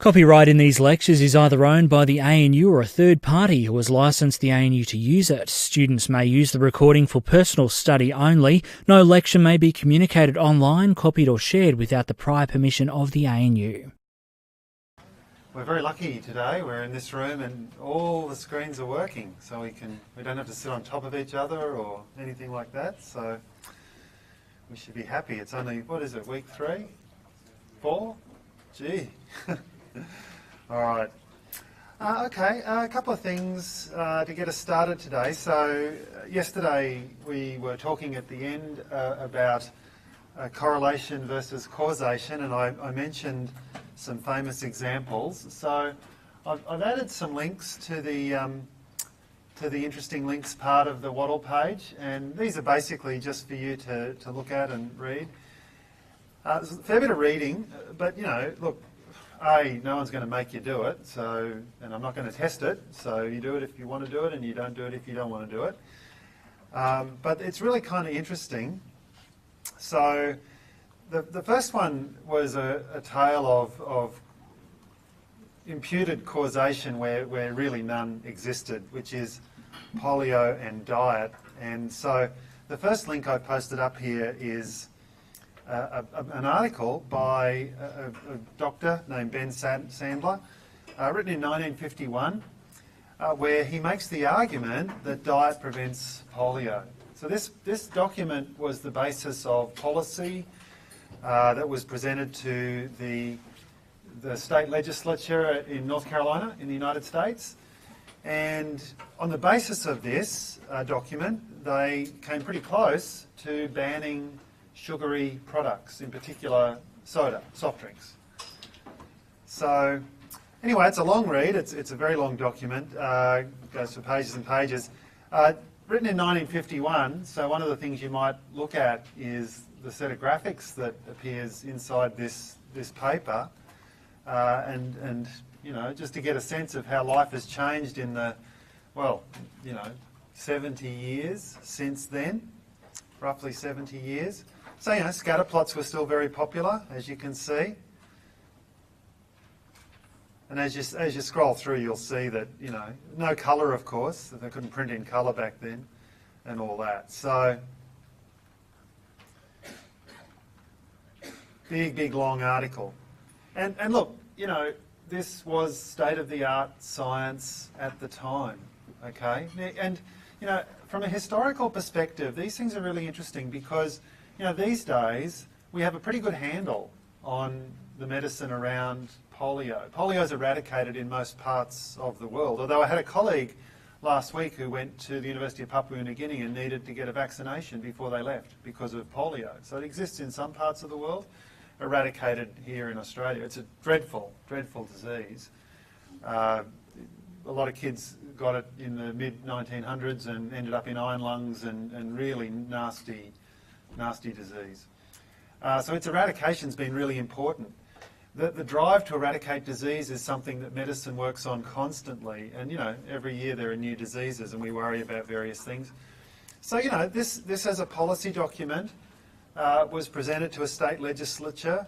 Copyright in these lectures is either owned by the ANU or a third party who has licensed the ANU to use it. Students may use the recording for personal study only. No lecture may be communicated online, copied or shared without the prior permission of the ANU. We're very lucky today. We're in this room and all the screens are working, so we don't have to sit on top of each other or anything like that. So we should be happy. It's only, what is it, week 3? 4? Gee. All right. Okay, a couple of things to get us started today. So yesterday we were talking at the end about correlation versus causation, and I mentioned some famous examples. So I've added some links to the interesting links part of the Wattle page, and these are basically just for you to look at and read. There's a fair bit of reading, but look, no one's going to make you do it, and I'm not going to test it, so you do it if you want to do it and you don't do it if you don't want to do it. But it's really kind of interesting. So the first one was a tale of imputed causation where really none existed, which is polio and diet. And so the first link I've posted up here is an article by a doctor named Ben Sandler, written in 1951, where he makes the argument that diet prevents polio. So this document was the basis of policy that was presented to the state legislature in North Carolina in the United States. And on the basis of this document, they came pretty close to banning sugary products, in particular soda, soft drinks. So anyway, it's a long read. It's a very long document. Goes for pages and pages. Written in 1951, so one of the things you might look at is the set of graphics that appears inside this paper, and just to get a sense of how life has changed in the 70 years since then, roughly 70 years. So scatter plots were still very popular, as you can see. And as you scroll through, you'll see that, no colour, of course. They couldn't print in colour back then and all that. So, big, long article. And look, this was state-of-the-art science at the time, okay? And, from a historical perspective, these things are really interesting because, these days we have a pretty good handle on the medicine around polio. Polio is eradicated in most parts of the world, although I had a colleague last week who went to the University of Papua New Guinea and needed to get a vaccination before they left because of polio. So it exists in some parts of the world, eradicated here in Australia. It's a dreadful, dreadful disease. A lot of kids got it in the mid-1900s and ended up in iron lungs and really nasty disease. So its eradication's been really important. The drive to eradicate disease is something that medicine works on constantly, and every year there are new diseases and we worry about various things. So this as a policy document was presented to a state legislature.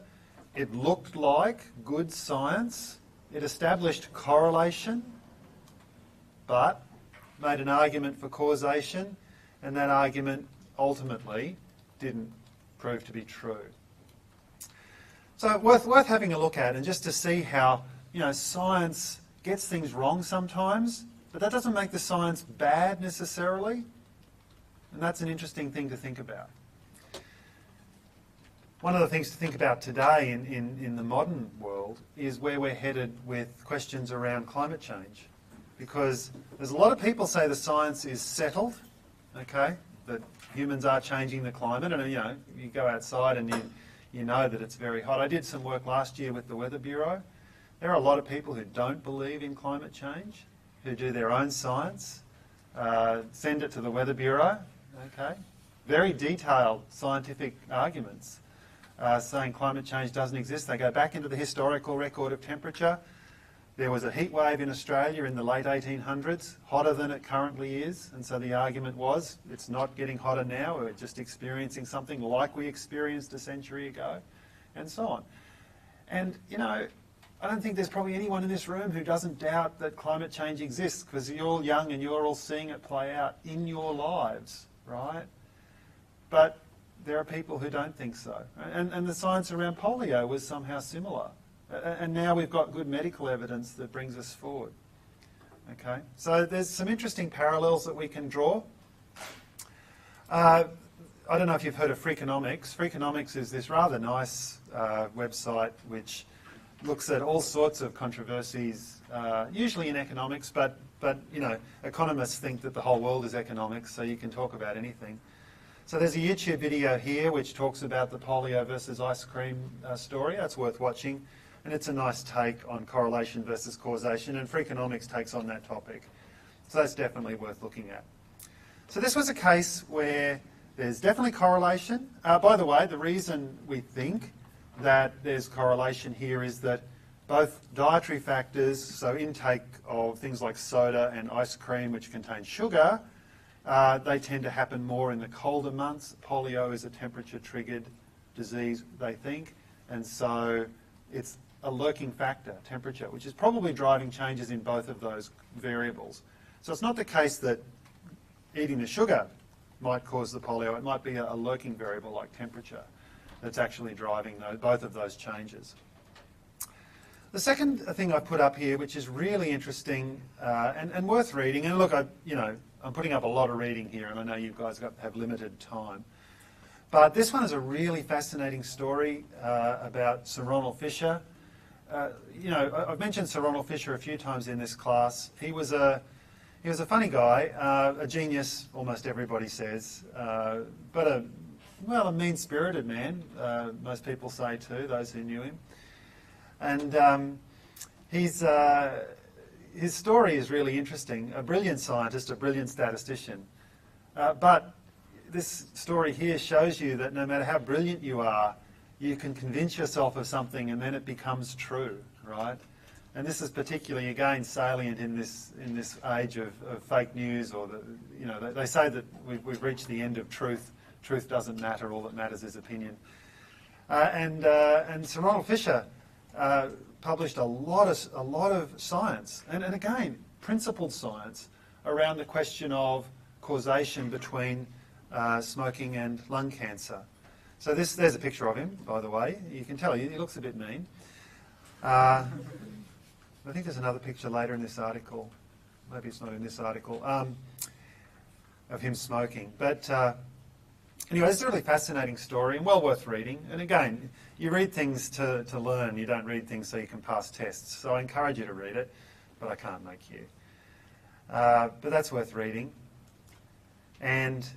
It looked like good science. It established correlation, but made an argument for causation, and that argument ultimately didn't prove to be true. So worth having a look at, and just to see how science gets things wrong sometimes, but that doesn't make the science bad necessarily, and that's an interesting thing to think about. One of the things to think about today in the modern world is where we're headed with questions around climate change, because there's a lot of people say the science is settled, okay, that humans are changing the climate, and you go outside and you know that it's very hot. I did some work last year with the Weather Bureau. There are a lot of people who don't believe in climate change, who do their own science, send it to the Weather Bureau, okay? Very detailed scientific arguments saying climate change doesn't exist. They go back into the historical record of temperature. There was a heat wave in Australia in the late 1800s, hotter than it currently is, and so the argument was it's not getting hotter now, we're just experiencing something like we experienced a century ago, and so on. And, I don't think there's probably anyone in this room who doesn't doubt that climate change exists, because you're all young and you're all seeing it play out in your lives, right? But there are people who don't think so. And the science around polio was somehow similar. And now we've got good medical evidence that brings us forward. Okay, so there's some interesting parallels that we can draw. I don't know if you've heard of Freakonomics. Freakonomics is this rather nice website which looks at all sorts of controversies, usually in economics, but you know, economists think that the whole world is economics, so you can talk about anything. So there's a YouTube video here which talks about the polio versus ice cream story. That's worth watching, and it's a nice take on correlation versus causation, and Freakonomics takes on that topic. So that's definitely worth looking at. So this was a case where there's definitely correlation. By the way, the reason we think that there's correlation here is that both dietary factors, so intake of things like soda and ice cream which contain sugar, they tend to happen more in the colder months. Polio is a temperature-triggered disease, they think, and so it's a lurking factor, temperature, which is probably driving changes in both of those variables. So it's not the case that eating the sugar might cause the polio. It might be a lurking variable like temperature that's actually driving both of those changes. The second thing I've put up here, which is really interesting and worth reading, and look, I'm putting up a lot of reading here, and I know you guys have limited time, but this one is a really fascinating story about Sir Ronald Fisher. I've mentioned Sir Ronald Fisher a few times in this class. He was a funny guy, a genius, almost everybody says, but a mean-spirited man, most people say too, those who knew him. And his story is really interesting. A brilliant scientist, a brilliant statistician. But this story here shows you that no matter how brilliant you are, you can convince yourself of something and then it becomes true, right? And this is particularly, again, salient in this age of fake news, or they say that we've reached the end of truth. Truth doesn't matter. All that matters is opinion. And Sir Ronald Fisher published a lot of science, and again, principled science around the question of causation between smoking and lung cancer. So there's a picture of him, by the way. You can tell he looks a bit mean. I think there's another picture later in this article. Maybe it's not in this article, of him smoking. But anyway, it's a really fascinating story and well worth reading. And again, you read things to learn. You don't read things so you can pass tests. So I encourage you to read it, but I can't make you. But that's worth reading. And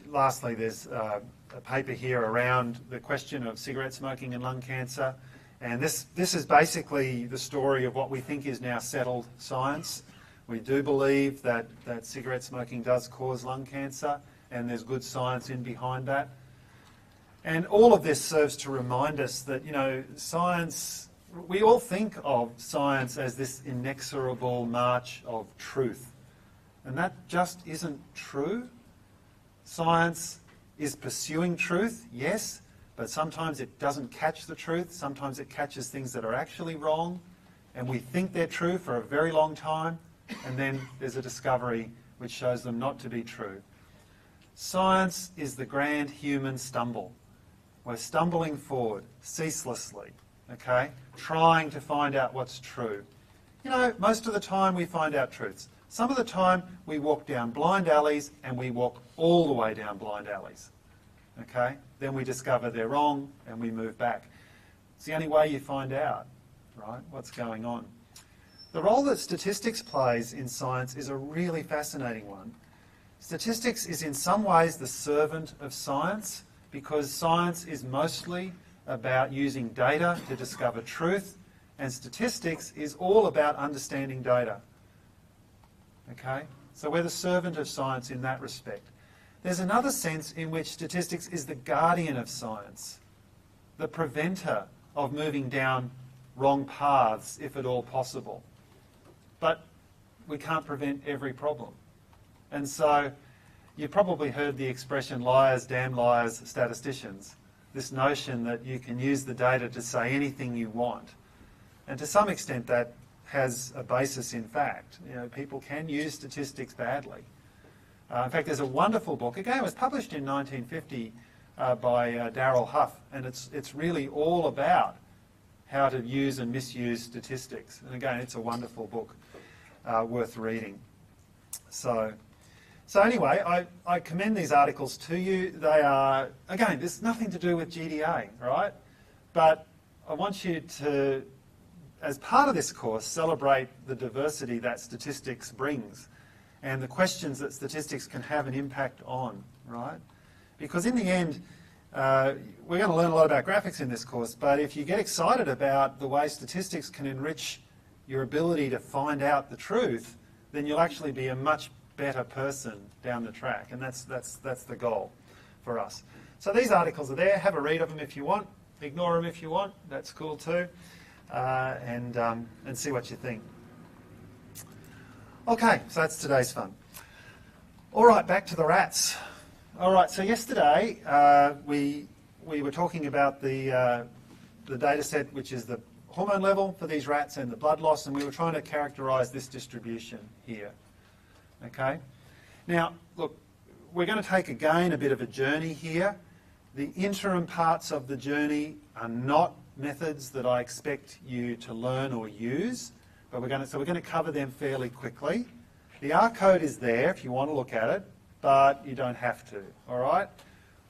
lastly, there's a paper here around the question of cigarette smoking and lung cancer. And this is basically the story of what we think is now settled science. We do believe that cigarette smoking does cause lung cancer, and there's good science in behind that. And all of this serves to remind us that, science, we all think of science as this inexorable march of truth. And that just isn't true. Science is pursuing truth, yes, but sometimes it doesn't catch the truth. Sometimes it catches things that are actually wrong, and we think they're true for a very long time, and then there's a discovery which shows them not to be true. Science is the grand human stumble. We're stumbling forward ceaselessly, okay, trying to find out what's true. Most of the time we find out truths. Some of the time we walk down blind alleys, and we walk all the way down blind alleys, okay? Then we discover they're wrong, and we move back. It's the only way you find out, right, what's going on. The role that statistics plays in science is a really fascinating one. Statistics is in some ways the servant of science, because science is mostly about using data to discover truth, and statistics is all about understanding data. Okay? So we're the servant of science in that respect. There's another sense in which statistics is the guardian of science, the preventer of moving down wrong paths, if at all possible. But we can't prevent every problem. And so you've probably heard the expression liars, damn liars, statisticians. This notion that you can use the data to say anything you want. And to some extent that has a basis in fact. You know, people can use statistics badly. In fact, there's a wonderful book, again it was published in 1950 by Darrell Huff, and it's really all about how to use and misuse statistics. And again, it's a wonderful book worth reading. So anyway, I commend these articles to you. They are, again, there's nothing to do with GDA, right? But I want you to, as part of this course, celebrate the diversity that statistics brings and the questions that statistics can have an impact on, right? Because in the end, we're going to learn a lot about graphics in this course, but if you get excited about the way statistics can enrich your ability to find out the truth, then you'll actually be a much better person down the track, and that's the goal for us. So these articles are there. Have a read of them if you want. Ignore them if you want. That's cool too. And see what you think. Okay, so that's today's fun. All right, back to the rats. All right, so yesterday we were talking about the data set, which is the hormone level for these rats and the blood loss, and we were trying to characterise this distribution here. Okay? Now, look, we're going to take again a bit of a journey here. The interim parts of the journey are not methods that I expect you to learn or use, but we're going to cover them fairly quickly. The R code is there if you want to look at it, but you don't have to, all right?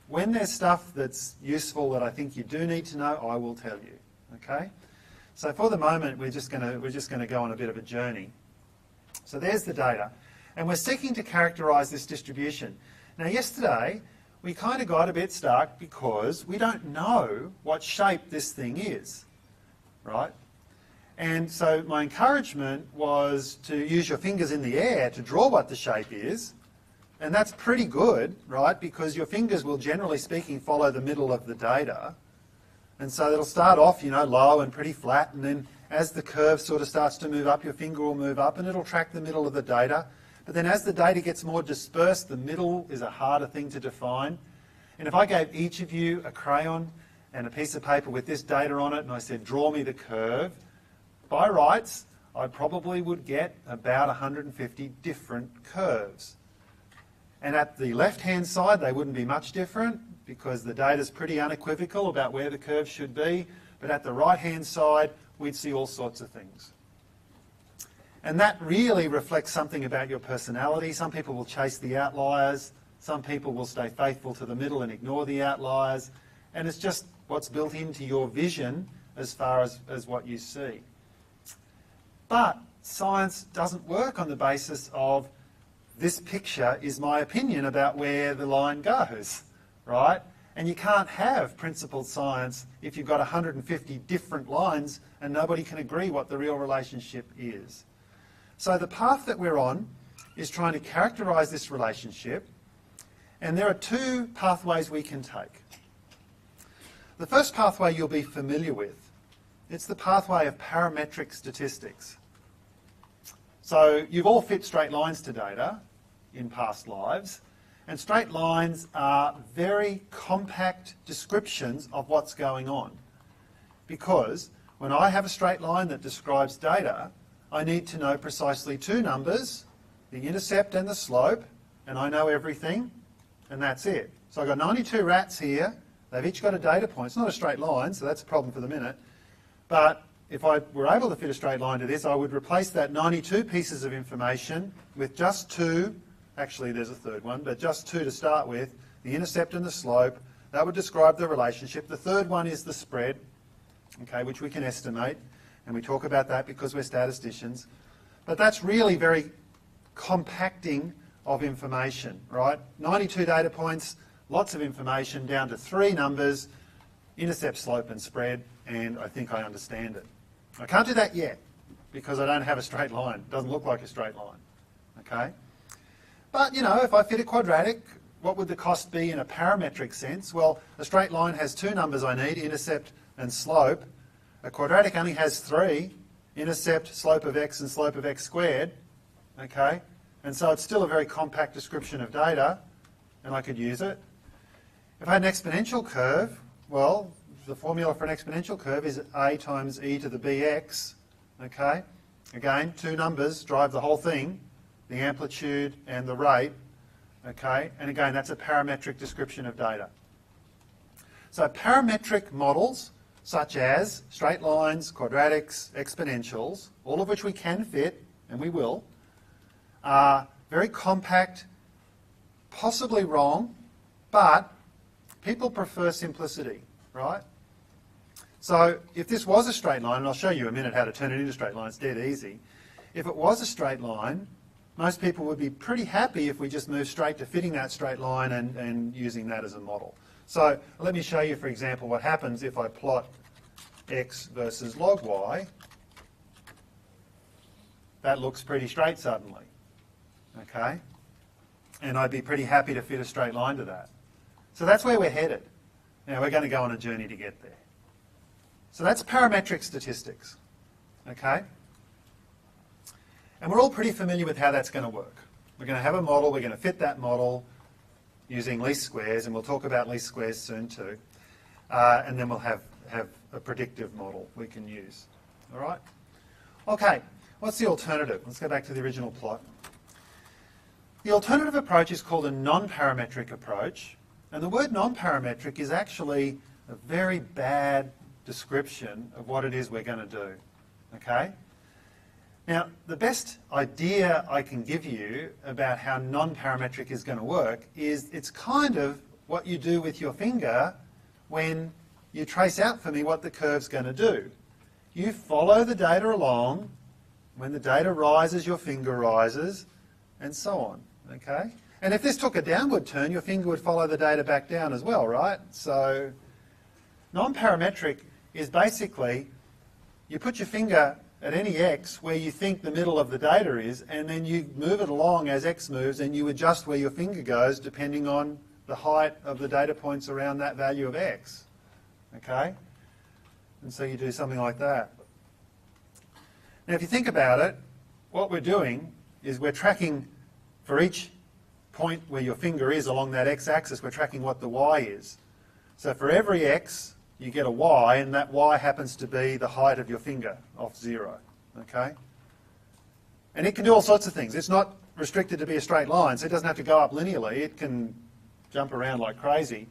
When there's stuff that's useful that I think you do need to know, I will tell you, okay? So for the moment, we're just going to go on a bit of a journey. So there's the data, and we're seeking to characterise this distribution. Now yesterday, we kind of got a bit stuck because we don't know what shape this thing is, right? And so my encouragement was to use your fingers in the air to draw what the shape is, and that's pretty good, right? Because your fingers will, generally speaking, follow the middle of the data. And so it'll start off, you know, low and pretty flat, and then as the curve sort of starts to move up, your finger will move up and it'll track the middle of the data. But then as the data gets more dispersed, the middle is a harder thing to define. And if I gave each of you a crayon and a piece of paper with this data on it and I said, draw me the curve, by rights, I probably would get about 150 different curves. And at the left-hand side, they wouldn't be much different because the data's pretty unequivocal about where the curve should be. But at the right-hand side, we'd see all sorts of things. And that really reflects something about your personality. Some people will chase the outliers. Some people will stay faithful to the middle and ignore the outliers. And it's just what's built into your vision as far as what you see. But science doesn't work on the basis of this picture is my opinion about where the line goes, right? And you can't have principled science if you've got 150 different lines and nobody can agree what the real relationship is. So the path that we're on is trying to characterise this relationship, and there are two pathways we can take. The first pathway you'll be familiar with. It's the pathway of parametric statistics. So you've all fit straight lines to data in past lives, and straight lines are very compact descriptions of what's going on. Because when I have a straight line that describes data, I need to know precisely two numbers, the intercept and the slope, and I know everything, and that's it. So I've got 92 rats here. They've each got a data point. It's not a straight line, so that's a problem for the minute. But if I were able to fit a straight line to this, I would replace that 92 pieces of information with just two. Actually, there's a third one, but just two to start with, the intercept and the slope. That would describe the relationship. The third one is the spread, okay, which we can estimate, and we talk about that because we're statisticians. But that's really very compacting of information, right? 92 data points, lots of information, down to three numbers, intercept, slope and spread, and I think I understand it. I can't do that yet because I don't have a straight line. It doesn't look like a straight line, okay? But, you know, if I fit a quadratic, what would the cost be in a parametric sense? Well, a straight line has two numbers I need, intercept and slope. A quadratic only has three, intercept, slope of x and slope of x squared, okay? And so it's still a very compact description of data, and I could use it. If I had an exponential curve, well, the formula for an exponential curve is a times e to the bx, okay? Again, two numbers drive the whole thing, the amplitude and the rate, okay? And again, that's a parametric description of data. So parametric models, such as straight lines, quadratics, exponentials, all of which we can fit, and we will, are very compact, possibly wrong, but people prefer simplicity, right? So if this was a straight line, and I'll show you in a minute how to turn it into a straight line, it's dead easy. If it was a straight line, most people would be pretty happy if we just moved straight to fitting that straight line and using that as a model. So let me show you, for example, what happens if I plot x versus log y. That looks pretty straight suddenly, okay? And I'd be pretty happy to fit a straight line to that. So that's where we're headed. Now we're going to go on a journey to get there. So that's parametric statistics, okay? And we're all pretty familiar with how that's going to work. We're going to have a model, we're going to fit that model using least squares, and we'll talk about least squares soon too. And then we'll have a predictive model we can use, all right? Okay, what's the alternative? Let's go back to the original plot. The alternative approach is called a non-parametric approach, and the word non-parametric is actually a very bad description of what it is we're going to do, okay? Now, the best idea I can give you about how non-parametric is going to work is it's kind of what you do with your finger when you trace out for me what the curve's going to do. You follow the data along. When the data rises, your finger rises, and so on, okay? And if this took a downward turn, your finger would follow the data back down as well, right? So non-parametric is basically you put your finger at any x where you think the middle of the data is, and then you move it along as x moves, and you adjust where your finger goes depending on the height of the data points around that value of x, okay? And so you do something like that. Now if you think about it, what we're doing is we're tracking for each point where your finger is along that x-axis, we're tracking what the y is. So for every x, you get a y, and that y happens to be the height of your finger off 0, okay? And it can do all sorts of things. It's not restricted to be a straight line, so it doesn't have to go up linearly. It can jump around like crazy.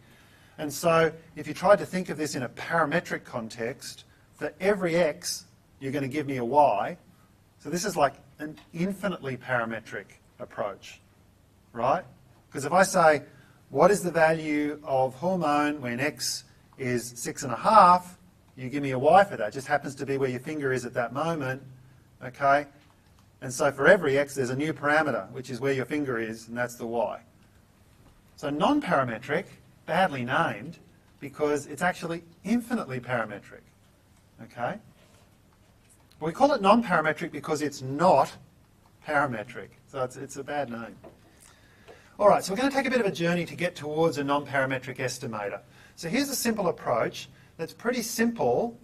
And so if you tried to think of this in a parametric context, for every x, you're going to give me a y. So this is like an infinitely parametric approach, right? Because if I say, what is the value of hormone when x is 6.5, you give me a y for that. It just happens to be where your finger is at that moment, okay? And so for every x, there's a new parameter, which is where your finger is, and that's the y. So non-parametric, badly named, because it's actually infinitely parametric, okay? We call it non-parametric because it's not parametric, so it's a bad name. All right, so we're going to take a bit of a journey to get towards a non-parametric estimator. So here's a simple approach that's pretty simple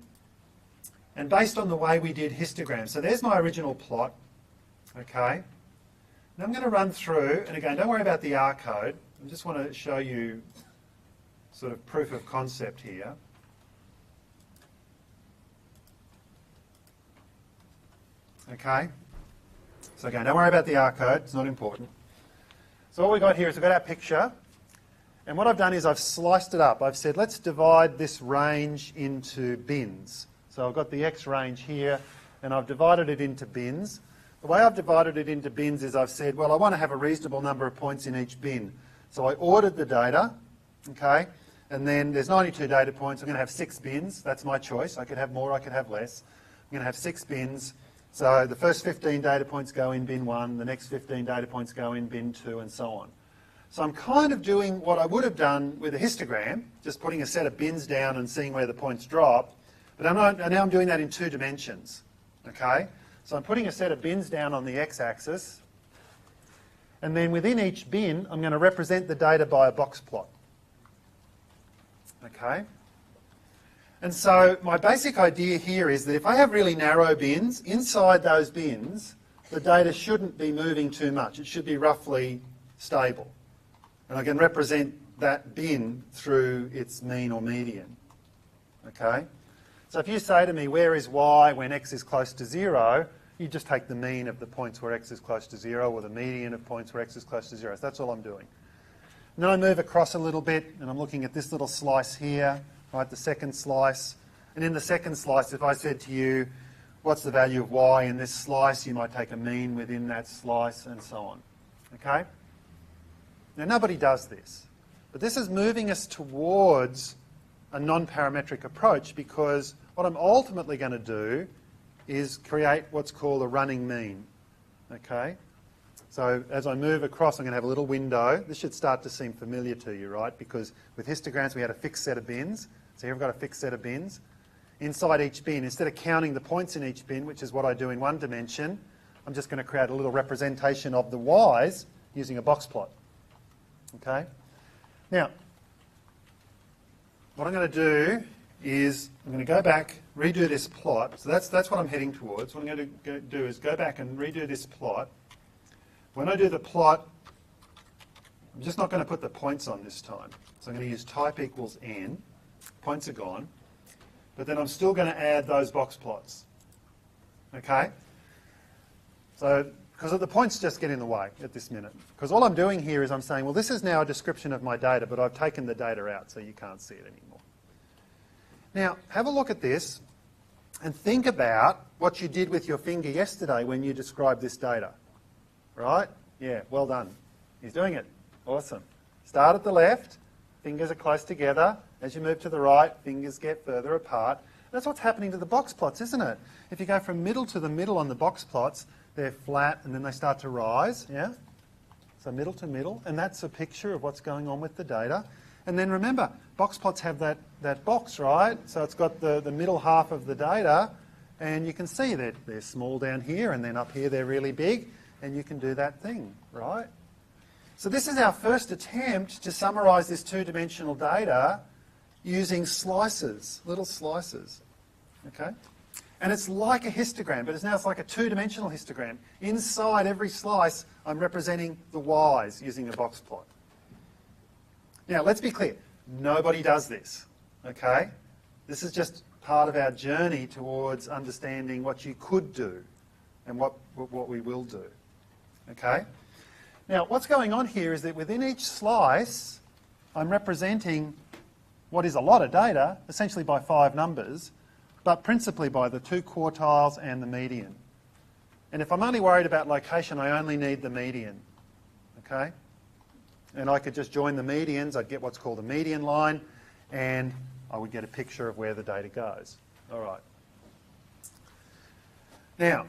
and based on the way we did histograms. So there's my original plot, okay? Now I'm going to run through, and again, don't worry about the R code. I just want to show you sort of proof of concept here. Okay? So again, don't worry about the R code, it's not important. So what we've got here is we've got our picture, and what I've done is I've sliced it up. I've said, let's divide this range into bins. So I've got the X range here, and I've divided it into bins. The way I've divided it into bins is I've said, well, I want to have a reasonable number of points in each bin. So I ordered the data, okay, and then there's 92 data points. I'm going to have 6 bins. That's my choice. I could have more, I could have less. I'm going to have 6 bins. So the first 15 data points go in bin 1, the next 15 data points go in bin 2, and so on. So I'm kind of doing what I would have done with a histogram, just putting a set of bins down and seeing where the points drop. But now I'm doing that in 2 dimensions, okay? So I'm putting a set of bins down on the x-axis, and then within each bin, I'm going to represent the data by a box plot, okay? And so my basic idea here is that if I have really narrow bins, inside those bins, the data shouldn't be moving too much. It should be roughly stable. And I can represent that bin through its mean or median. Okay? So if you say to me, where is y when x is close to 0, you just take the mean of the points where x is close to 0 or the median of points where x is close to 0. So that's all I'm doing. And then I move across a little bit and I'm looking at this little slice here, right, the second slice. And in the second slice, if I said to you, what's the value of y in this slice, you might take a mean within that slice and so on. Okay? Now nobody does this. But this is moving us towards a non-parametric approach because what I'm ultimately going to do is create what's called a running mean. Okay? So as I move across, I'm going to have a little window. This should start to seem familiar to you, right? Because with histograms, we had a fixed set of bins. So here I've got a fixed set of bins. Inside each bin, instead of counting the points in each bin, which is what I do in one dimension, I'm just going to create a little representation of the y's using a box plot. Okay? Now, what I'm going to do is I'm going to go back, redo this plot. So that's what I'm heading towards. What I'm going to do is go back and redo this plot. When I do the plot, I'm just not going to put the points on this time. So I'm going to use type equals n. Points are gone. But then I'm still going to add those box plots. Okay? So, because the points just get in the way at this minute. Because all I'm doing here is I'm saying, well, this is now a description of my data, but I've taken the data out so you can't see it anymore. Now, have a look at this and think about what you did with your finger yesterday when you described this data. Right? Yeah, well done. He's doing it. Awesome. Start at the left. Fingers are close together. As you move to the right, fingers get further apart. That's what's happening to the box plots, isn't it? If you go from middle to the middle on the box plots, they're flat and then they start to rise. Yeah? So middle to middle. And that's a picture of what's going on with the data. And then remember, box plots have that box, right? So it's got the middle half of the data. And you can see that they're small down here and then up here they're really big. And you can do that thing, right? So this is our first attempt to summarise this two-dimensional data using slices, little slices, okay? And it's like a histogram, but it's like a two-dimensional histogram. Inside every slice, I'm representing the y's using a box plot. Now, let's be clear. Nobody does this, okay? This is just part of our journey towards understanding what you could do and what we will do. Okay? Now, what's going on here is that within each slice, I'm representing what is a lot of data, essentially by 5 numbers, but principally by the 2 quartiles and the median. And if I'm only worried about location, I only need the median. Okay? And I could just join the medians. I'd get what's called a median line, and I would get a picture of where the data goes. All right. Now,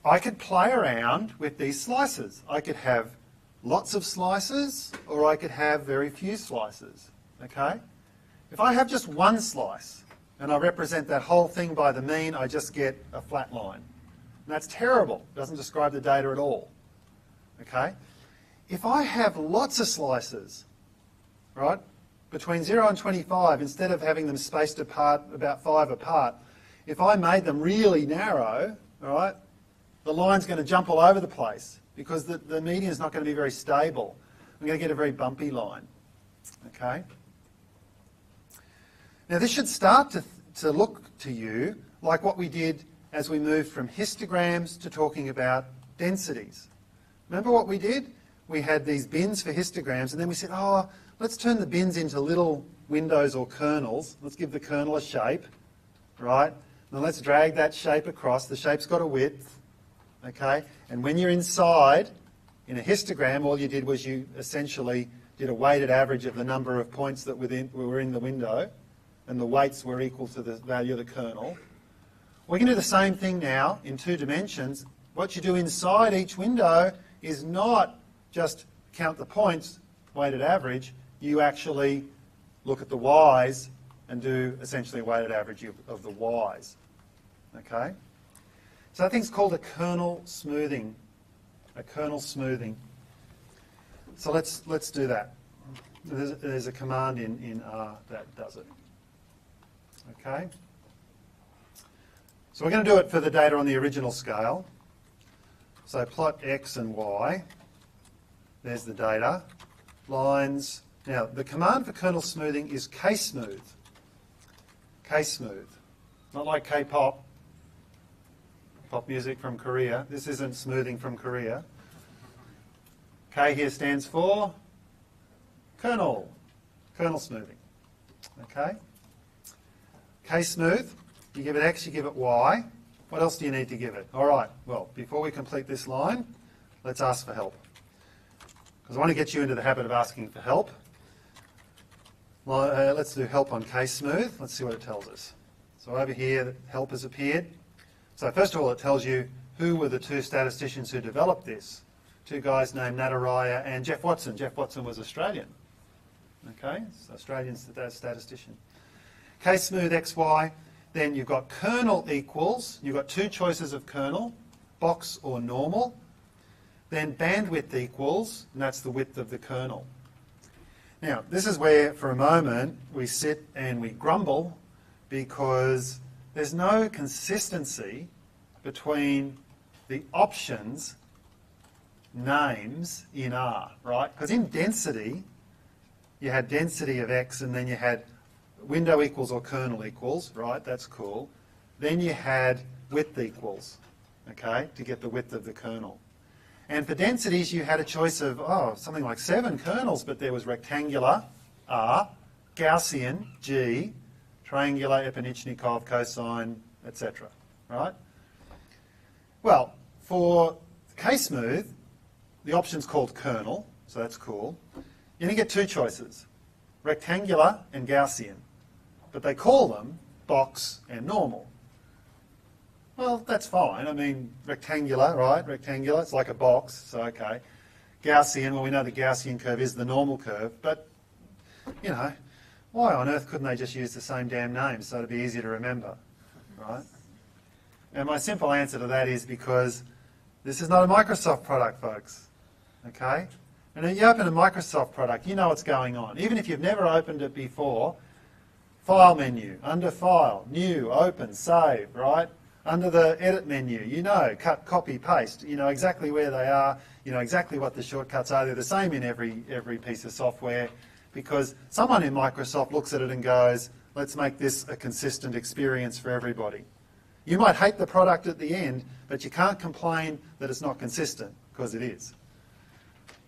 I could play around with these slices. I could have lots of slices, or I could have very few slices, okay? If I have just one slice, and I represent that whole thing by the mean, I just get a flat line. And that's terrible. It doesn't describe the data at all, okay? If I have lots of slices, right, between 0 and 25, instead of having them spaced apart, about 5 apart, if I made them really narrow, all right, the line's going to jump all over the place because the median is not going to be very stable. I'm going to get a very bumpy line. Okay? Now this should start to look to you like what we did as we moved from histograms to talking about densities. Remember what we did? We had these bins for histograms and then we said, oh, let's turn the bins into little windows or kernels. Let's give the kernel a shape, right? Now let's drag that shape across. The shape's got a width. Okay, and when you're inside, in a histogram, all you did was you essentially did a weighted average of the number of points that were in the window, and the weights were equal to the value of the kernel. We can do the same thing now in 2 dimensions. What you do inside each window is not just count the points, weighted average, you actually look at the y's and do essentially a weighted average of the y's. Okay? So that thing's called a kernel smoothing. A kernel smoothing. So let's do that. There's a command in R that does it. Okay? So we're going to do it for the data on the original scale. So plot X and Y. There's the data. Lines Now, the command for kernel smoothing is ksmooth. Ksmooth. Not like K-pop, pop music from Korea. This isn't smoothing from Korea. K here stands for kernel. Kernel smoothing. Okay? Ksmooth, you give it X, you give it Y. What else do you need to give it? All right, well, before we complete this line, let's ask for help. Because I want to get you into the habit of asking for help. Well, let's do help on Ksmooth. Let's see what it tells us. So over here, help has appeared. So first of all, it tells you who were the two statisticians who developed this. Two guys named Nadaraya and Jeff Watson. Jeff Watson was Australian. Okay, so Australian statistician. Ksmooth XY, then you've got kernel equals, you've got two choices of kernel, box or normal. Then bandwidth equals, and that's the width of the kernel. Now, this is where, for a moment, we sit and we grumble because there's no consistency between the options names in R, right? Because in density, you had density of X and then you had window equals or kernel equals, right? That's cool. Then you had width equals, okay, to get the width of the kernel. And for densities, you had a choice of, something like 7 kernels, but there was rectangular, R, Gaussian, G, triangular, Epenichnikov, cosine, etc. Right? Well, for Ksmooth, the option's called kernel, so that's cool. You only get two choices, rectangular and Gaussian, but they call them box and normal. Well, that's fine. I mean, rectangular, right? Rectangular, it's like a box, so okay. Gaussian, well, we know the Gaussian curve is the normal curve, but, you know, why on earth couldn't they just use the same damn name so it'd be easier to remember, right? And my simple answer to that is because this is not a Microsoft product, folks, okay? And when you open a Microsoft product, you know what's going on. Even if you've never opened it before, File menu, under File, New, Open, Save, right? Under the Edit menu, you know, cut, copy, paste, you know exactly where they are, you know exactly what the shortcuts are. They're the same in every piece of software because someone in Microsoft looks at it and goes, let's make this a consistent experience for everybody. You might hate the product at the end, but you can't complain that it's not consistent because it is.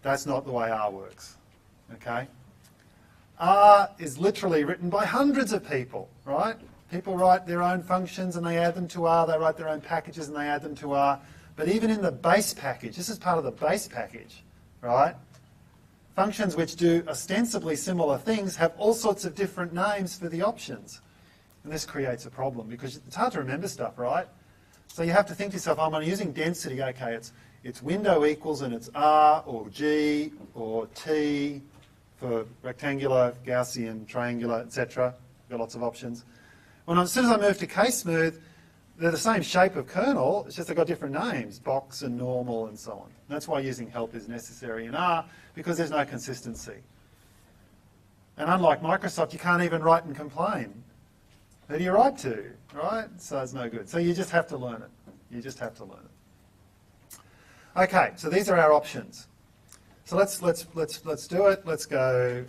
That's not the way R works, okay? R is literally written by hundreds of people, right? People write their own functions and they add them to R, they write their own packages and they add them to R. But even in the base package, this is part of the base package, right? Functions which do ostensibly similar things have all sorts of different names for the options. And this creates a problem because it's hard to remember stuff, right? So you have to think to yourself, I'm using density, okay, it's window equals and it's R or G or T for rectangular, Gaussian, triangular, etc. Got lots of options. As soon as I move to Ksmooth, they're the same shape of kernel, it's just they've got different names, box and normal and so on. That's why using help is necessary in R, because there's no consistency. And unlike Microsoft, you can't even write and complain. Who do you write to, right? So it's no good. So you just have to learn it. You just have to learn it. Okay, so these are our options. So let's do it. Let's go.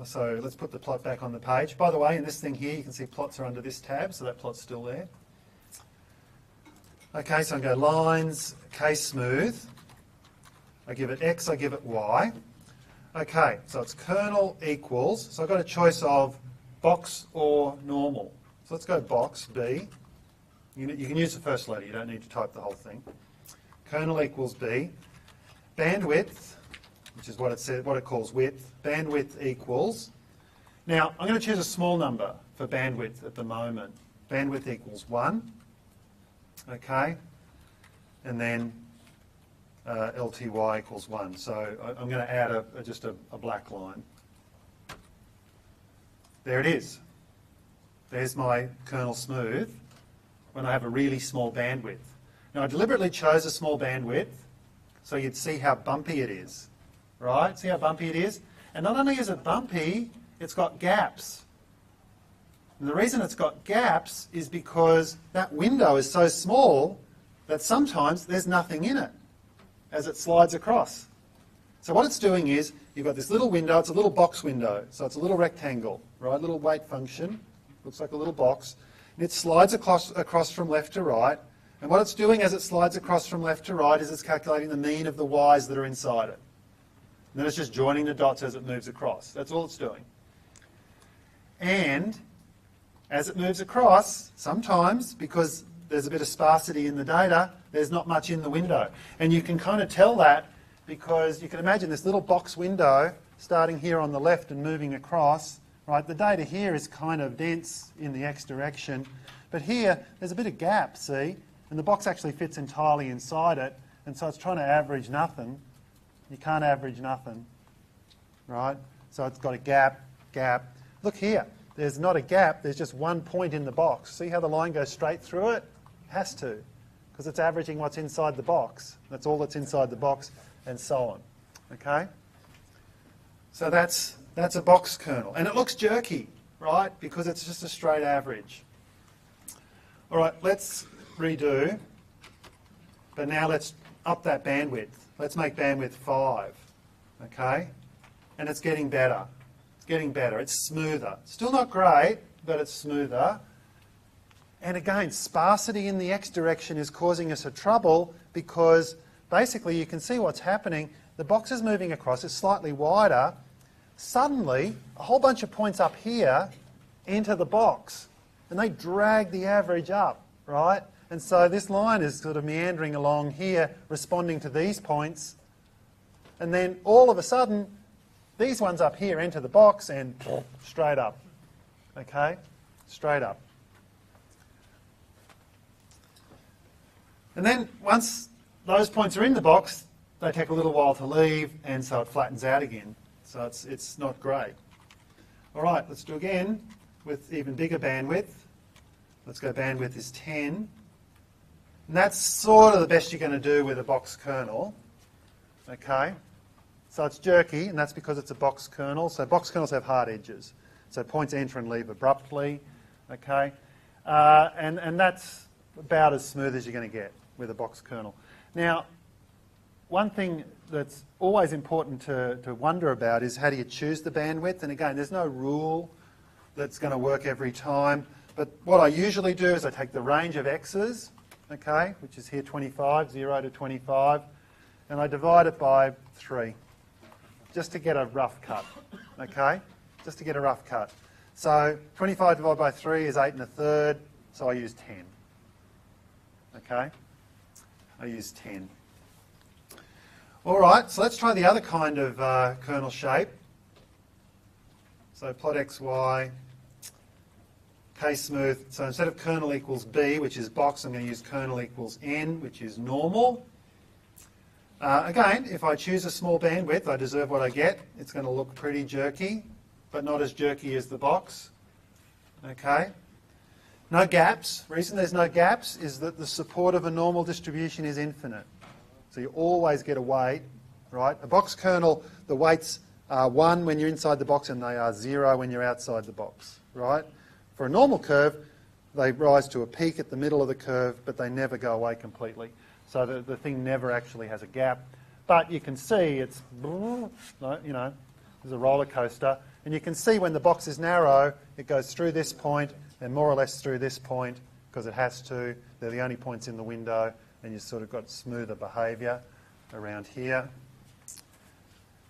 So let's put the plot back on the page. By the way, in this thing here, you can see plots are under this tab, so that plot's still there. Okay, so I go lines, Ksmooth. I give it X, I give it Y. Okay, so it's kernel equals. So I've got a choice of box or normal. So let's go box, B. You can use the first letter, you don't need to type the whole thing. Kernel equals B. Bandwidth, which is what it says, what it calls width. Bandwidth equals. Now, I'm going to choose a small number for bandwidth at the moment. Bandwidth equals 1. Okay. And then LTY equals 1. So I'm going to add just a black line. There it is. There's my kernel smooth when I have a really small bandwidth. Now, I deliberately chose a small bandwidth so you'd see how bumpy it is. Right? See how bumpy it is? And not only is it bumpy, it's got gaps. And the reason it's got gaps is because that window is so small that sometimes there's nothing in it as it slides across. So what it's doing is you've got this little window, it's a little box window, so it's a little rectangle, right, little weight function, looks like a little box, and it slides across from left to right, and what it's doing as it slides across from left to right is it's calculating the mean of the y's that are inside it. And then it's just joining the dots as it moves across. That's all it's doing. And as it moves across, sometimes, because there's a bit of sparsity in the data, there's not much in the window. And you can kind of tell that because you can imagine this little box window starting here on the left and moving across. Right, the data here is kind of dense in the x direction, but here there's a bit of gap, see? And the box actually fits entirely inside it, and so it's trying to average nothing. You can't average nothing, right? So it's got a gap, gap. Look here, there's not a gap, there's just one point in the box. See how the line goes straight through it? It has to, because it's averaging what's inside the box. That's all that's inside the box, and so on, okay? So that's a box kernel. And it looks jerky, right, because it's just a straight average. All right, let's redo, but now let's up that bandwidth. Let's make bandwidth 5, okay? And it's getting better. It's getting better. It's smoother. Still not great, but it's smoother. And again, sparsity in the x direction is causing us a trouble because basically you can see what's happening. The box is moving across. It's slightly wider. Suddenly, a whole bunch of points up here enter the box, and they drag the average up, right? And so this line is sort of meandering along here, responding to these points. And then all of a sudden, these ones up here enter the box and straight up. Okay? Straight up. And then once those points are in the box, they take a little while to leave, and so it flattens out again. So it's not great. All right, let's do again with even bigger bandwidth. Let's go bandwidth is 10. And that's sort of the best you're going to do with a box kernel. Okay? So it's jerky, and that's because it's a box kernel. So box kernels have hard edges. So points enter and leave abruptly. Okay? And that's about as smooth as you're going to get with a box kernel. Now, one thing that's always important to wonder about is how do you choose the bandwidth? And again, there's no rule that's going to work every time. But what I usually do is I take the range of x's, okay, which is here 25, 0 to 25, and I divide it by 3, just to get a rough cut, okay? Just to get a rough cut. So 25 divided by 3 is 8 1/3, so I use 10, okay? I use 10. All right, so let's try the other kind of kernel shape. So plot x, y, k-smooth. So instead of kernel equals b, which is box, I'm going to use kernel equals n, which is normal. Again, if I choose a small bandwidth, I deserve what I get. It's going to look pretty jerky, but not as jerky as the box. Okay. No gaps. The reason there's no gaps is that the support of a normal distribution is infinite. So you always get a weight, right? A box kernel, the weights are 1 when you're inside the box and they are 0 when you're outside the box, right? For a normal curve, they rise to a peak at the middle of the curve, but they never go away completely. So the thing never actually has a gap. But you can see it's, you know, there's a roller coaster. And you can see when the box is narrow, it goes through this point and more or less through this point because it has to. They're the only points in the window. And you've sort of got smoother behaviour around here.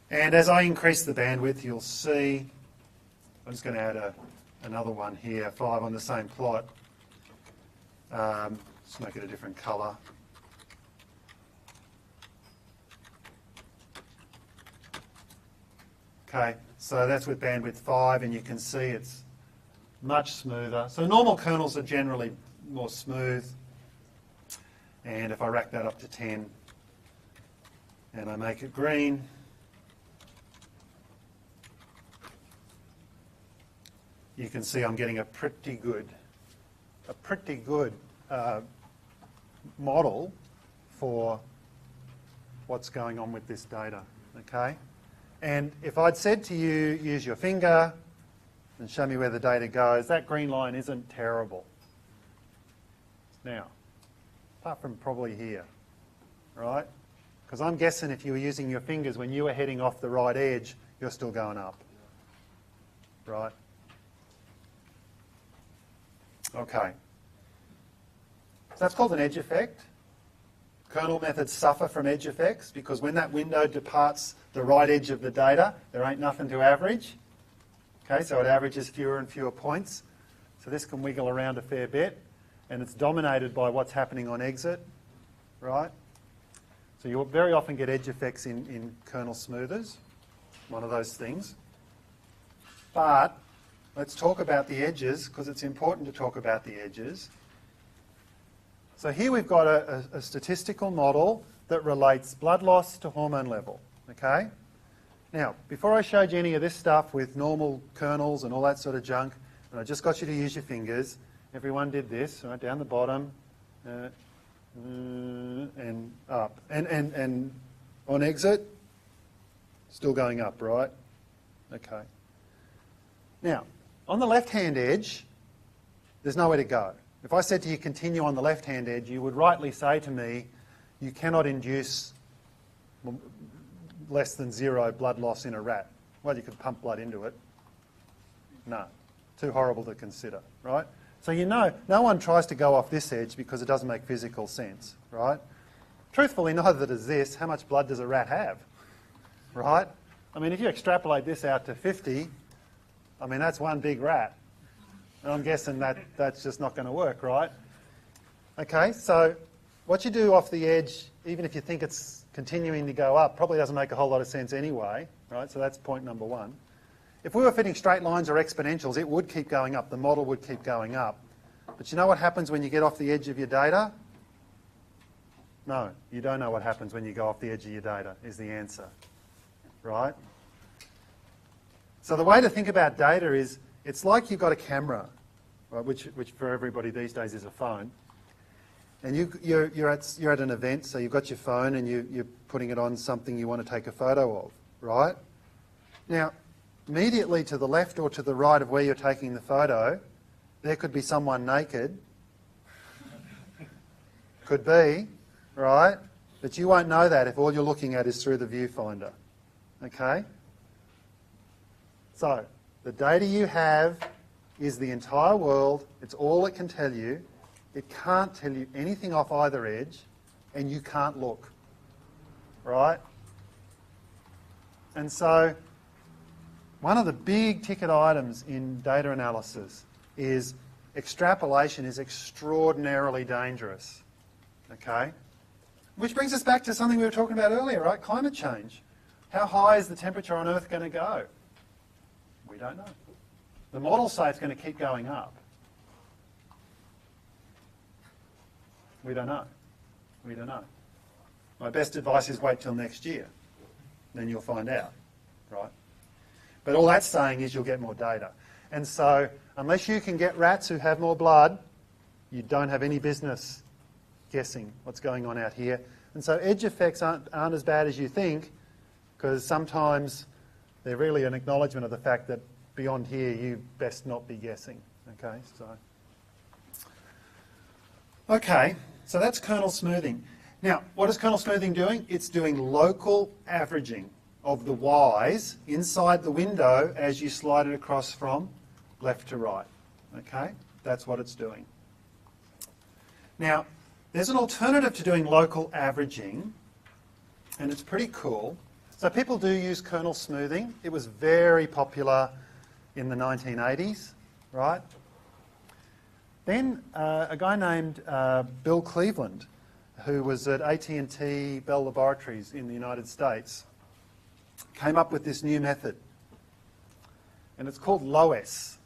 And as I increase the bandwidth, you'll see, I'm just going to add another one here, 5 on the same plot. Just make it a different colour. Okay, so that's with bandwidth 5, and you can see it's much smoother. So normal kernels are generally more smooth. And if I rack that up to 10 and I make it green, you can see I'm getting a pretty good model for what's going on with this data, okay? And if I'd said to you, use your finger and show me where the data goes, that green line isn't terrible. Now, apart from probably here, right? Because I'm guessing if you were using your fingers when you were heading off the right edge, you're still going up. Right? Okay. So that's called an edge effect. Kernel methods suffer from edge effects because when that window departs the right edge of the data, there ain't nothing to average. Okay, so it averages fewer and fewer points. So this can wiggle around a fair bit, and it's dominated by what's happening on exit, right? So you'll very often get edge effects in kernel smoothers, one of those things. But let's talk about the edges, because it's important to talk about the edges. So here we've got a statistical model that relates blood loss to hormone level, okay? Now, before I showed you any of this stuff with normal kernels and all that sort of junk, and I just got you to use your fingers, everyone did this, right, down the bottom, and up. And on exit, still going up, right? Okay. Now, on the left-hand edge, there's nowhere to go. If I said to you, continue on the left-hand edge, you would rightly say to me, you cannot induce less than 0 blood loss in a rat. Well, you could pump blood into it. No, too horrible to consider, right? So you know, no one tries to go off this edge because it doesn't make physical sense, right? Truthfully, neither does this. How much blood does a rat have, right? I mean, if you extrapolate this out to 50, I mean, that's one big rat. And I'm guessing that's just not going to work, right? Okay, so what you do off the edge, even if you think it's continuing to go up, probably doesn't make a whole lot of sense anyway, right? So that's point number one. If we were fitting straight lines or exponentials, it would keep going up. The model would keep going up. But you know what happens when you get off the edge of your data? No, you don't know what happens when you go off the edge of your data, is the answer, right? So the way to think about data is, it's like you've got a camera, right, which for everybody these days is a phone, and you're at an event, so you've got your phone and you're putting it on something you want to take a photo of, right? Now, immediately to the left or to the right of where you're taking the photo, there could be someone naked. Could be, right? But you won't know that if all you're looking at is through the viewfinder, okay? So, the data you have is the entire world. It's all it can tell you. It can't tell you anything off either edge, and you can't look, right? And so, one of the big ticket items in data analysis is extrapolation is extraordinarily dangerous, okay? Which brings us back to something we were talking about earlier, right? Climate change. How high is the temperature on Earth going to go? We don't know. The models say it's going to keep going up. We don't know. We don't know. My best advice is wait till next year. Then you'll find out, right? But all that's saying is you'll get more data. And so unless you can get rats who have more blood, you don't have any business guessing what's going on out here. And so edge effects aren't as bad as you think, because sometimes they're really an acknowledgement of the fact that beyond here you best not be guessing. Okay, so that's kernel smoothing. Now, what is kernel smoothing doing? It's doing local averaging of the y's inside the window as you slide it across from left to right. Okay, that's what it's doing. Now, there's an alternative to doing local averaging, and it's pretty cool. So people do use kernel smoothing. It was very popular in the 1980s, right? Then a guy named Bill Cleveland, who was at AT&T Bell Laboratories in the United States, came up with this new method. And it's called LOWESS,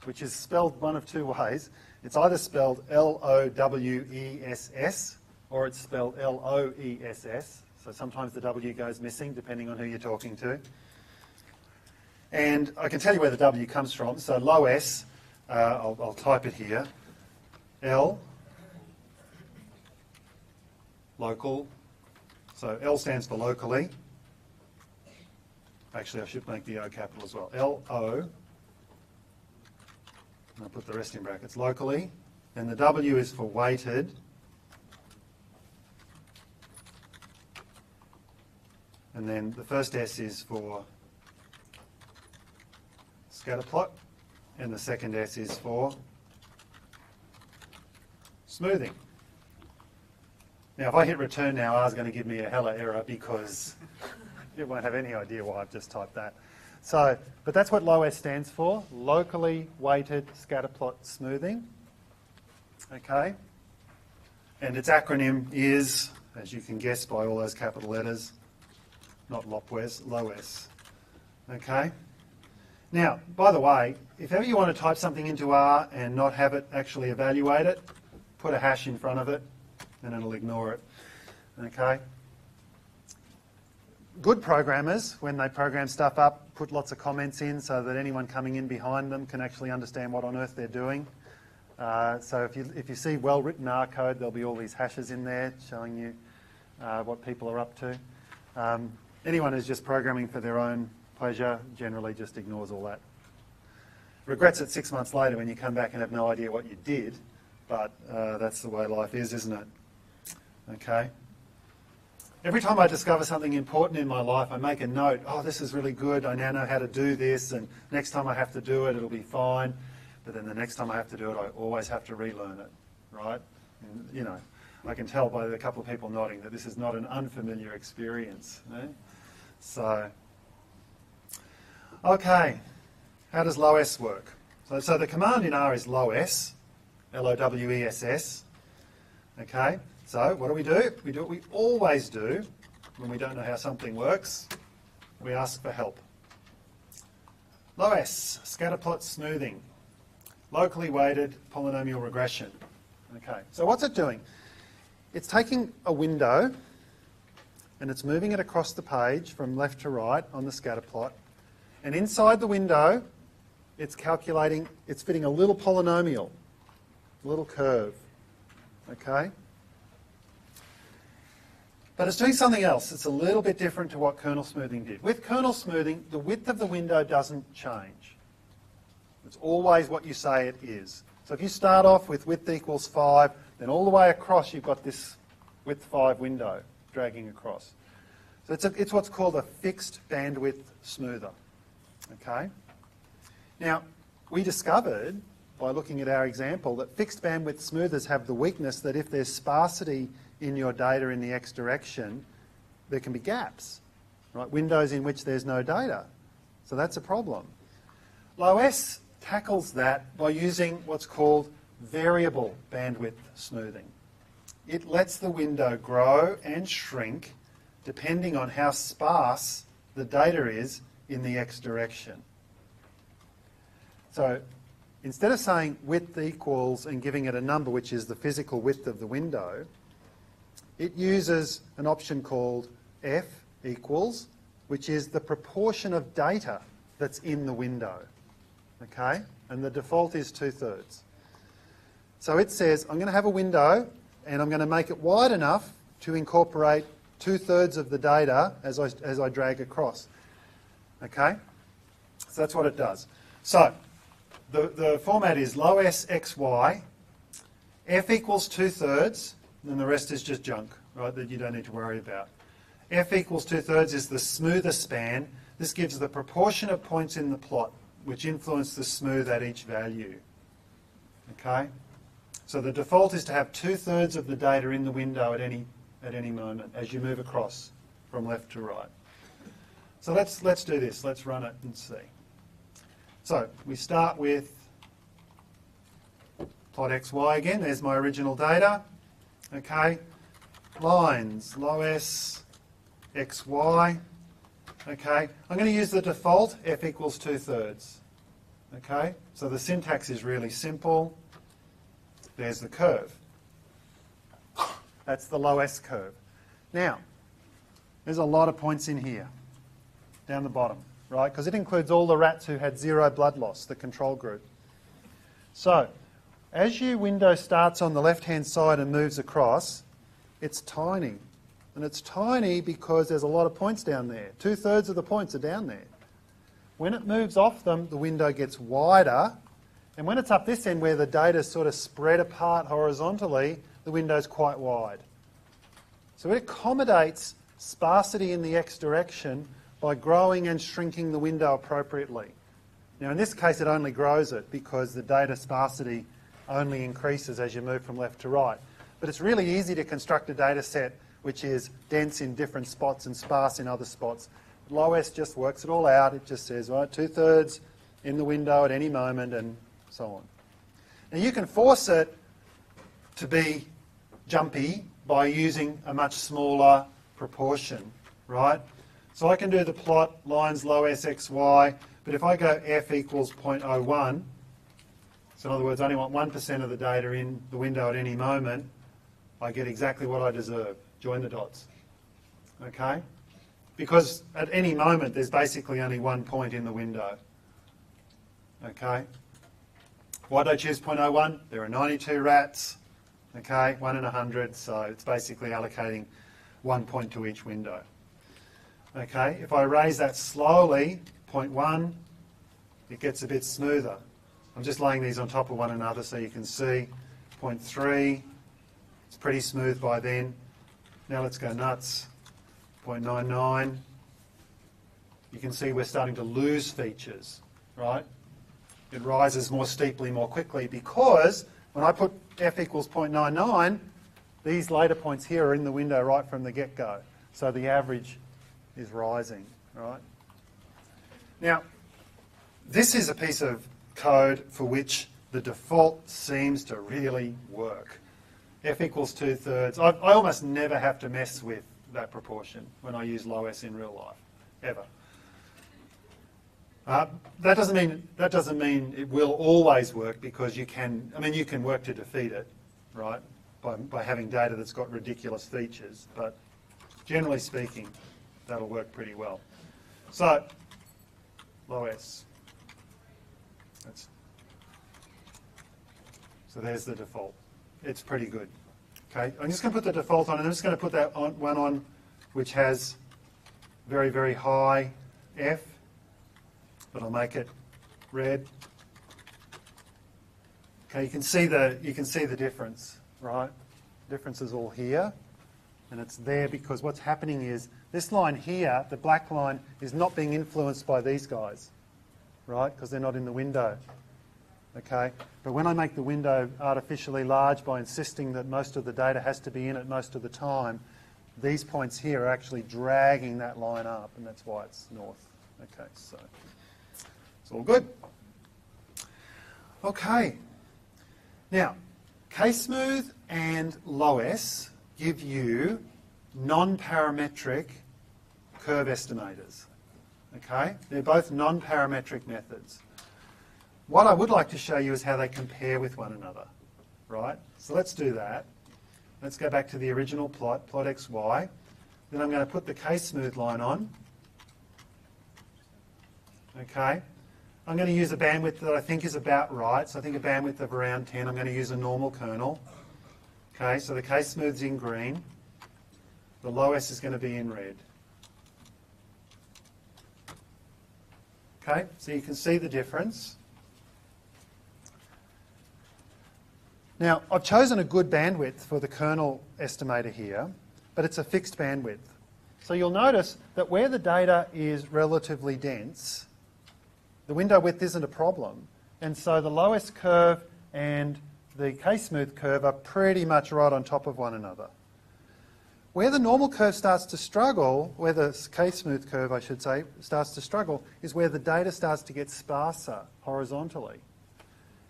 which is spelled one of two ways. It's either spelled L-O-W-E-S-S or it's spelled L-O-E-S-S. So sometimes the W goes missing depending on who you're talking to. And I can tell you where the W comes from. So LOWESS, I'll type it here. L, local. So L stands for locally. Actually, I should make the O capital as well. L-O. And I'll put the rest in brackets. Locally. And the W is for weighted. And then the first S is for scatter plot, and the second S is for smoothing. Now, if I hit return now, R is going to give me a hella error because it won't have any idea why I've just typed that. So, but that's what LOS stands for, locally weighted scatter plot smoothing. Okay? And its acronym is, as you can guess by all those capital letters, not LOPWES, LOS. Okay? Now, by the way, if ever you want to type something into R and not have it actually evaluate it, put a hash in front of it and it'll ignore it. Okay? Good programmers, when they program stuff up, put lots of comments in so that anyone coming in behind them can actually understand what on earth they're doing. So if you see well-written R code, there'll be all these hashes in there showing you what people are up to. Anyone who's just programming for their own pleasure generally just ignores all that. Regrets it 6 months later when you come back and have no idea what you did, but that's the way life is, isn't it? Okay. Every time I discover something important in my life, I make a note, oh, this is really good, I now know how to do this, and next time I have to do it, it'll be fine. But then the next time I have to do it, I always have to relearn it, right? And, you know, I can tell by the couple of people nodding that this is not an unfamiliar experience. Eh? So, okay, how does LOS work? So the command in R is LOS, L-O-W-E-S-S, okay? So what do? We do what we always do when we don't know how something works. We ask for help. LOS, scatterplot smoothing, locally weighted polynomial regression. Okay, so what's it doing? It's taking a window and it's moving it across the page from left to right on the scatterplot. And inside the window, it's calculating, it's fitting a little polynomial, a little curve. Okay? But it's doing something else. It's a little bit different to what kernel smoothing did. With kernel smoothing, the width of the window doesn't change. It's always what you say it is. So if you start off with width equals 5, then all the way across you've got this width 5 window dragging across. So it's what's called a fixed bandwidth smoother. Okay? Now, we discovered by looking at our example that fixed bandwidth smoothers have the weakness that if there's sparsity in your data in the x direction, there can be gaps, right? Windows in which there's no data. So that's a problem. LOS tackles that by using what's called variable bandwidth smoothing. It lets the window grow and shrink depending on how sparse the data is in the x direction. So instead of saying width equals and giving it a number, which is the physical width of the window, it uses an option called f equals, which is the proportion of data that's in the window. Okay? And the default is 2/3. So it says, I'm going to have a window and I'm going to make it wide enough to incorporate 2/3 of the data as I drag across. Okay? So that's what it does. So the format is LOS XY, f equals 2/3, and the rest is just junk, right, that you don't need to worry about. F equals 2/3 is the smoother span. This gives the proportion of points in the plot which influence the smooth at each value. Okay? So the default is to have 2/3 of the data in the window at any moment as you move across from left to right. So let's do this. Let's run it and see. So we start with plot XY again. There's my original data. Okay, lines, LOS, XY. Okay, I'm going to use the default, f equals 2/3. Okay, so the syntax is really simple. There's the curve. That's the LOS curve. Now, there's a lot of points in here, down the bottom, right? Because it includes all the rats who had 0 blood loss, the control group. So, as your window starts on the left-hand side and moves across, it's tiny. And it's tiny because there's a lot of points down there. 2/3 of the points are down there. When it moves off them, the window gets wider. And when it's up this end where the data's sort of spread apart horizontally, the window's quite wide. So it accommodates sparsity in the x direction by growing and shrinking the window appropriately. Now in this case it only grows it because the data sparsity only increases as you move from left to right. But it's really easy to construct a data set which is dense in different spots and sparse in other spots. LOS just works it all out. It just says, right, 2/3 in the window at any moment and so on. Now you can force it to be jumpy by using a much smaller proportion, right? So I can do the plot lines LOS x, y, but if I go f equals 0.01, so in other words I only want 1% of the data in the window at any moment, I get exactly what I deserve. Join the dots. Okay? Because at any moment there's basically only 1 point in the window. Okay? Why did I choose 0.01? There are 92 rats. Okay? 1 in 100, so it's basically allocating 1 point to each window. Okay? If I raise that slowly, 0.1, it gets a bit smoother. I'm just laying these on top of one another so you can see. 0.3, it's pretty smooth by then. Now let's go nuts. 0.99. You can see we're starting to lose features, right? It rises more steeply, more quickly, because when I put f equals 0.99, these later points here are in the window right from the get-go. So the average is rising, right? Now, this is a piece of code for which the default seems to really work. F equals 2/3. I almost never have to mess with that proportion when I use LOS in real life, ever. That doesn't mean it will always work, because you can work to defeat it, right? By having data that's got ridiculous features, but generally speaking, that'll work pretty well. So, LOS. So there's the default. It's pretty good. Okay, I'm just going to put the default on, and I'm just going to put that one on which has very, very high F, but I'll make it red. Okay, you can see the difference, right? The difference is all here, and it's there because what's happening is this line here, the black line, is not being influenced by these guys, right? Because they're not in the window. Okay, but when I make the window artificially large by insisting that most of the data has to be in it most of the time, these points here are actually dragging that line up, and that's why it's north. Okay, so it's all good. Okay, now Ksmooth and LOS give you non-parametric curve estimators. Okay, they're both non-parametric methods. What I would like to show you is how they compare with one another, right? So let's do that. Let's go back to the original plot, plot x, y. Then I'm going to put the Ksmooth line on. Okay. I'm going to use a bandwidth that I think is about right. So I think a bandwidth of around 10. I'm going to use a normal kernel. Okay, so the Ksmooth's in green. The LOS is going to be in red. Okay, so you can see the difference. Now, I've chosen a good bandwidth for the kernel estimator here, but it's a fixed bandwidth. So you'll notice that where the data is relatively dense, the window width isn't a problem. And so the LOS curve and the Ksmooth curve are pretty much right on top of one another. Where the normal curve starts to struggle, where the Ksmooth curve, I should say, starts to struggle, is where the data starts to get sparser horizontally.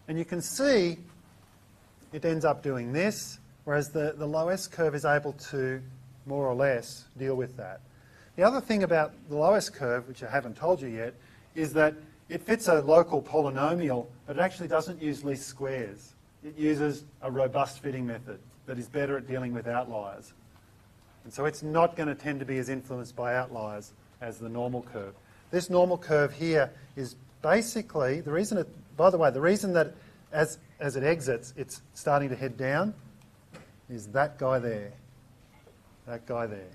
And you can see it ends up doing this, whereas the LOS curve is able to more or less deal with that. The other thing about the LOS curve, which I haven't told you yet, is that it fits a local polynomial, but it actually doesn't use least squares. It uses a robust fitting method that is better at dealing with outliers. And so it's not going to tend to be as influenced by outliers as the normal curve. This normal curve here is basically, the reason that as it exits, it's starting to head down, is that guy there. That guy there.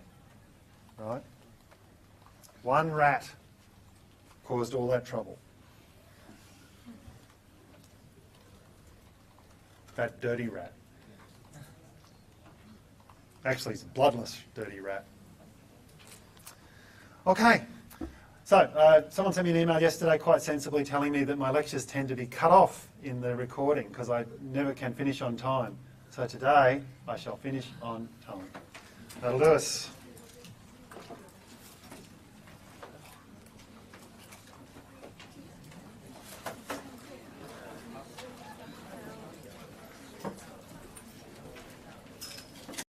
Right? One rat caused all that trouble. That dirty rat. Actually, it's a bloodless dirty rat. Okay. So, someone sent me an email yesterday quite sensibly telling me that my lectures tend to be cut off in the recording because I never can finish on time. So today, I shall finish on time. That'll do us.